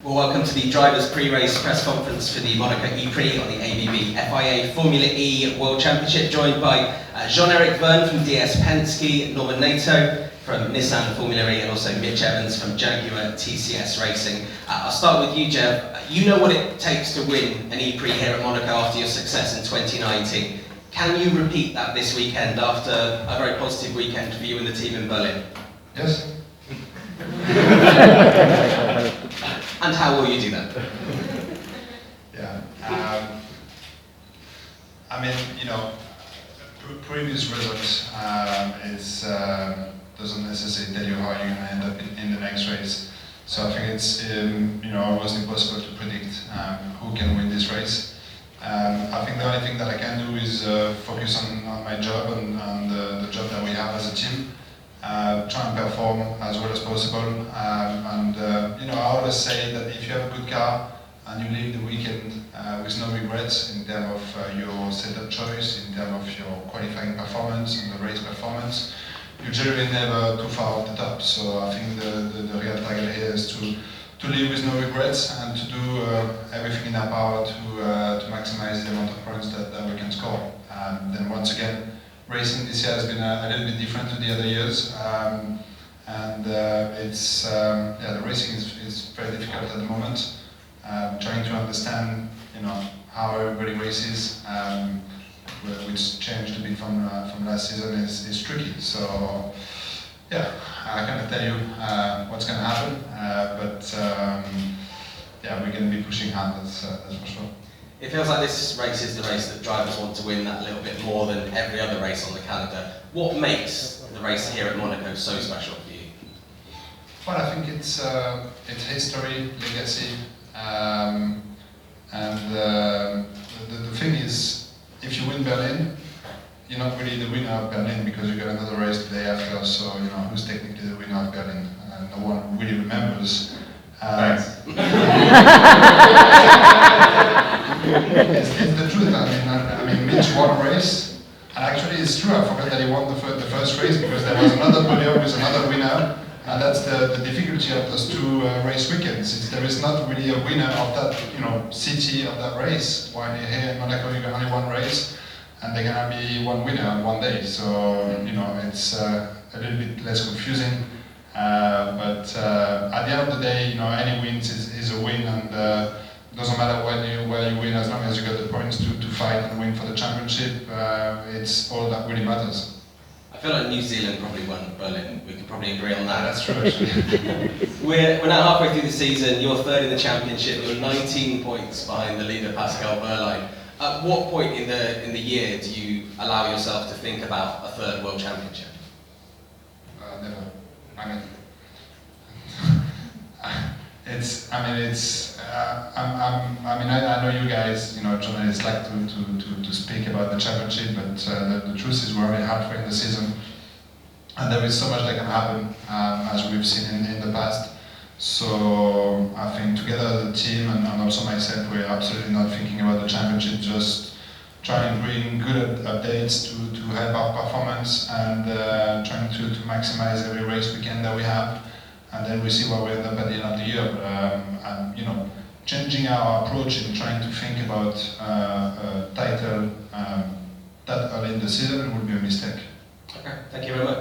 Well, welcome to the drivers pre-race press conference for the Monaco E-Prix on the ABB FIA Formula E World Championship, joined by Eric Vergne from DS Penske, Norman Nato from Nissan Formula E, and also Mitch Evans from Jaguar TCS Racing. I'll start with you, Jev. You know what it takes to win an E-Prix here at Monaco after your success in 2019. Can you repeat that this weekend after a very positive weekend for you and the team in Berlin? Yes. And how will you do that? Yeah. I mean, you know, previous results doesn't necessarily tell you how you're going to end up in the next race. So I think it's almost impossible to predict who can win this race. I think the only thing that I can do is focus on my job and the job that we have as a team. Try and perform as well as possible, I always say that if you have a good car and you leave the weekend with no regrets in terms of your setup choice, in terms of your qualifying performance and the race performance, you're generally never too far off the top. So I think the real target here is to live with no regrets and to do everything in our power to maximize the amount of points that we can score. Then once again, racing this year has been a little bit different to the other years, the racing is very difficult at the moment. Trying to understand, how everybody races, which changed a bit from last season, is tricky. So, yeah, I cannot tell you what's going to happen, we're going to be pushing hard. That's for sure. It feels like this race is the race that drivers want to win that little bit more than every other race on the calendar. What makes the race here at Monaco so special for you? Well, I think it's history, legacy, the thing is, if you win Berlin, you're not really the winner of Berlin because you got another race the day after. So who's technically the winner of Berlin? No one really remembers. It's the truth. I mean, Mitch won a race, and actually it's true. I forgot that he won the first race because there was another podium with another winner, and that's the difficulty of those two race weekends. There is not really a winner of that, city of that race. While here in Monaco, you got only one race, and there's gonna be one winner on one day. So it's a little bit less confusing. But at the end of the day, any wins is a win, and doesn't matter where you win, as long as you got the points to fight and win for the championship. It's all that really matters. I feel like New Zealand probably won Berlin. We can probably agree on that. That's true, actually. We're now halfway through the season. You're third in the championship. You're 19 points behind the leader, Pascal Wehrlein. At what point in the year do you allow yourself to think about a third world championship? Never. I know you guys, journalists like to speak about the championship, but the truth is we're already halfway in the season, and there is so much that can happen, as we've seen in the past. So I think together as a team, and also myself, we're absolutely not thinking about the championship, just trying to bring good updates to help our performance, and trying to maximize every race weekend that we have. And then we see where we end up at the end of the year. But changing our approach and trying to think about a title that early in the season would be a mistake. Okay, thank you very much.